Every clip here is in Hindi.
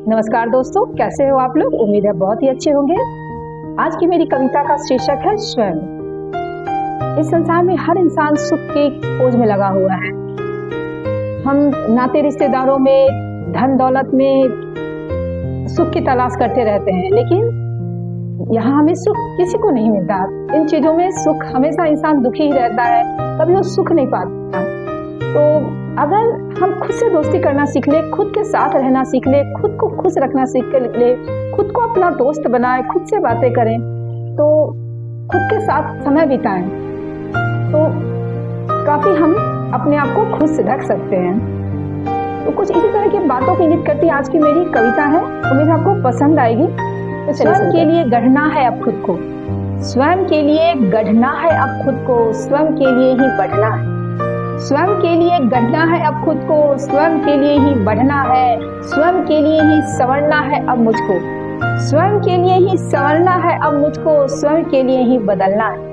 नमस्कार दोस्तों, कैसे हो आप लोग। उम्मीद है बहुत ही अच्छे होंगे। आज की मेरी कविता का शीर्षक है स्वयं। इस संसार में हर इंसान सुख की खोज में लगा हुआ है। हम नाते रिश्तेदारों में, धन दौलत में सुख की तलाश करते रहते हैं, लेकिन यहाँ हमें सुख किसी को नहीं मिलता। इन चीजों में सुख, हमेशा इंसान दुखी ही रहता है, कभी वो सुख नहीं पाता। तो अगर हम खुद से दोस्ती करना सीख ले, खुद के साथ रहना सीख ले, खुद को खुश रखना सीख ले, खुद को अपना दोस्त बनाए, खुद से बातें करें, तो खुद के साथ समय बिताएं, तो काफी हम अपने आप को खुश रख सकते हैं। तो कुछ इसी तरह की बातों की इंगित करती आज की मेरी कविता है। उम्मीद आपको पसंद आएगी। तो स्वयं के लिए गढ़ना है अब खुद को, स्वयं के लिए गढ़ना है अब खुद को, स्वयं के लिए ही बढ़ना है। स्वयं के लिए गढ़ना है अब खुद को, स्वयं के लिए ही बढ़ना है, स्वयं के लिए ही संवरना है अब मुझको, स्वयं के लिए ही संवरना है अब मुझको, स्वयं के लिए ही बदलना है।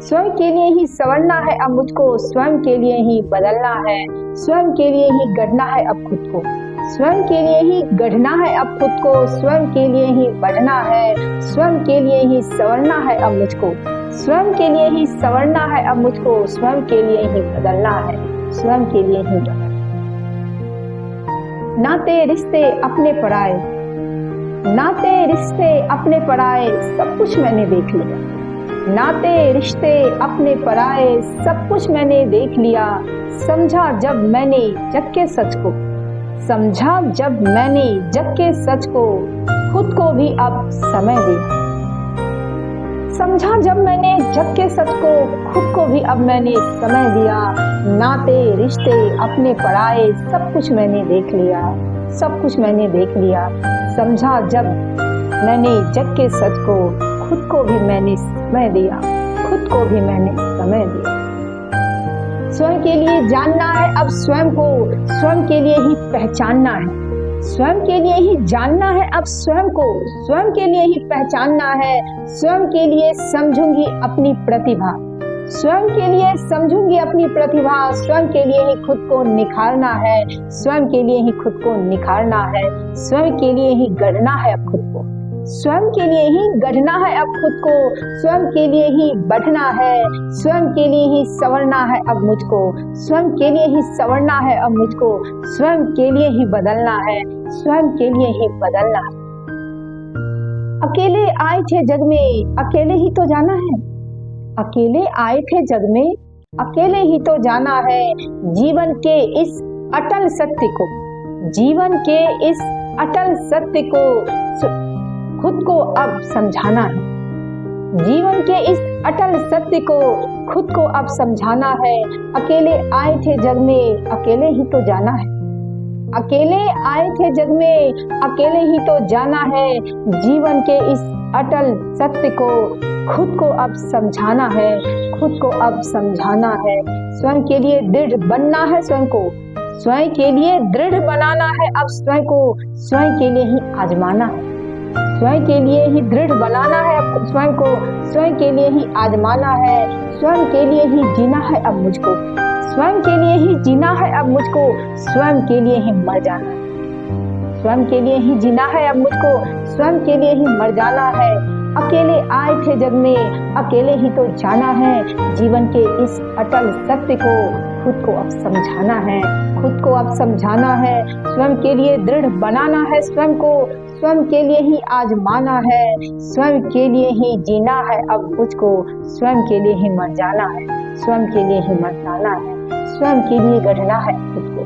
स्वयं के लिए ही संवरना है अब मुझको, स्वयं के लिए ही बदलना है, स्वयं के लिए ही गढ़ना है अब खुद को, स्वयं के लिए ही गढ़ना है अब खुद को, स्वयं के लिए ही बढ़ना है, स्वयं के लिए ही संवरना है अब मुझको, स्वयं के लिए ही संवरना है अब मुझको, स्वयं के लिए ही बदलना है, स्वयं के लिए ही बदलना। नाते रिश्ते अपने पराए, नाते रिश्ते अपने पराए, सब कुछ मैंने देख लिया। नाते रिश्ते अपने पराए, सब कुछ मैंने देख लिया। समझा जब मैंने जग के सच को, समझा जब मैंने जग के सच को, खुद को भी अब समय दिया। समझा जब मैंने जग के सच को, खुद को भी अब मैंने समय दिया। नाते रिश्ते अपने पराए, सब कुछ मैंने देख लिया, सब कुछ मैंने देख लिया। समझा जब मैंने जग के सच को, खुद को भी मैंने समय दिया, खुद को भी मैंने समय दिया। स्वयं के लिए जानना है अब स्वयं को, स्वयं के लिए ही पहचानना है, स्वयं के लिए ही जानना है अब स्वयं को, स्वयं के लिए ही पहचानना है। स्वयं के लिए समझूंगी अपनी प्रतिभा, स्वयं के लिए समझूंगी अपनी प्रतिभा, स्वयं के लिए ही खुद को निखारना है, स्वयं के लिए ही खुद को निखारना है, स्वयं के लिए ही गढ़ना है अब खुद को, स्वयं के लिए ही गढ़ना है अब खुद को, स्वयं के लिए ही बढ़ना है, स्वयं के लिए ही संवरना है अब मुझको, स्वयं के लिए ही संवरना है अब मुझको, स्वयं के लिए ही बदलना है, स्वयं के लिए ही बदलना है। अकेले आए थे जग में, अकेले ही तो जाना है, अकेले आए थे जग में, अकेले ही तो जाना है। जीवन के इस अटल सत्य को, जीवन के इस अटल सत्य को खुद को अब समझाना है। जीवन के इस अटल सत्य को खुद को अब समझाना है। अकेले आए थे जग में, अकेले ही तो जाना है, अकेले आए थे जग में, अकेले ही तो जाना है। जीवन के इस अटल सत्य को खुद को अब समझाना है, खुद को अब समझाना है। स्वयं के लिए दृढ़ बनना है स्वयं को, स्वयं के लिए दृढ़ बनाना है अब स्वयं को, स्वयं के लिए ही आजमाना है, स्वयं के लिए ही दृढ़ बनाना है अब स्वयं को, स्वयं के लिए ही आजमाना है, स्वयं के लिए ही जीना है अब मुझको, स्वयं के लिए ही जीना है अब मुझको, स्वयं के लिए ही मर जाना है, स्वयं के लिए ही जीना है अब मुझको, स्वयं के लिए ही मर जाना है। अकेले आए थे जग में, अकेले ही तो जाना है। जीवन के इस अटल सत्य को खुद को अब समझाना है, खुद को अब समझाना है। स्वयं के लिए दृढ़ बनाना है स्वयं को, स्वयं के लिए ही आजमाना है, स्वयं के लिए ही जीना है अब मुझको, स्वयं के लिए ही मर जाना है, स्वयं के लिए ही मर जाना है। स्वयं के लिए गढ़ना है खुद को,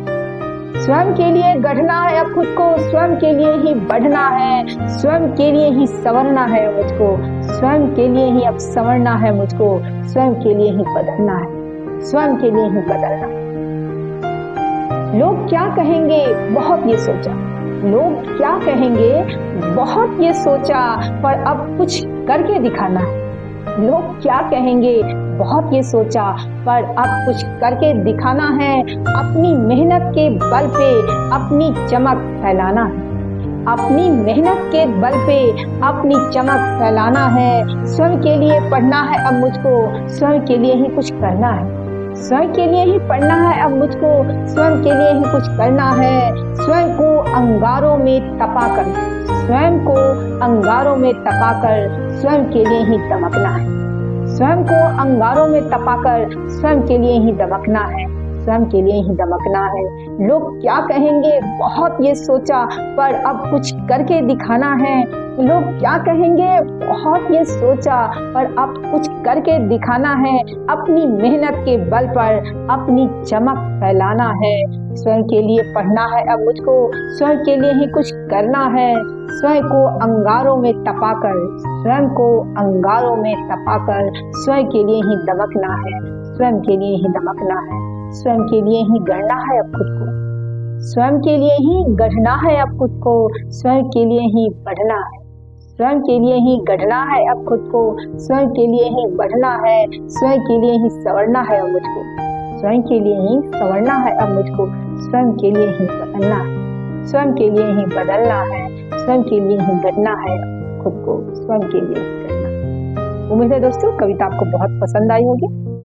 स्वयं के लिए गढ़ना है अब खुद को, स्वयं के लिए ही बढ़ना है, स्वयं के लिए ही संवरना है मुझको, स्वयं के लिए ही अब संवरना है मुझको, स्वयं के लिए ही बदलना है, स्वयं के लिए ही बदलना है। लोग क्या कहेंगे बहुत ये सोचा, लोग क्या कहेंगे बहुत ये सोचा, पर अब कुछ करके दिखाना है। लोग क्या कहेंगे बहुत ये सोचा, पर अब कुछ करके दिखाना है। अपनी मेहनत के बल पे अपनी चमक फैलाना है, अपनी मेहनत के बल पे अपनी चमक फैलाना है। स्वयं के लिए पढ़ना है अब मुझको, स्वयं के लिए ही कुछ करना है, स्वयं के लिए ही पढ़ना है अब मुझको, स्वयं के लिए ही कुछ करना है, स्वयं को अंगारों में तपाकर, स्वयं को अंगारों में तपाकर स्वयं के लिए ही दमकना है, स्वयं को अंगारों में तपाकर स्वयं के लिए ही दमकना है, स्वयं के लिए ही दमकना है। लोग क्या कहेंगे बहुत ये सोचा, पर अब कुछ करके दिखाना है। लोग क्या कहेंगे बहुत ये सोचा, पर अब कुछ करके दिखाना है। अपनी मेहनत के बल पर अपनी चमक फैलाना है। स्वयं के लिए पढ़ना है अब मुझको, स्वयं के लिए ही कुछ करना है। स्वयं को अंगारों में तपाकर, स्वयं को अंगारों में तपाकर स्वयं के लिए ही दमकना है, स्वयं के लिए ही दमकना है। स्वयं के लिए ही गढ़ना है अब खुद को, स्वयं के लिए ही गढ़ना है अब खुद को, स्वयं के लिए ही बढ़ना है, स्वयं के लिए ही गढ़ना है अब खुद को, स्वयं के लिए ही बढ़ना है, स्वयं के लिए ही संवरना है अब मुझको, स्वयं के लिए ही संवरना है अब मुझको, स्वयं के लिए ही बदलना है, स्वयं के लिए ही बदलना है, स्वयं के लिए ही गढ़ना है खुद को, स्वयं के लिए गढ़ना। उम्मीद है दोस्तों कविता आपको बहुत पसंद आई होगी।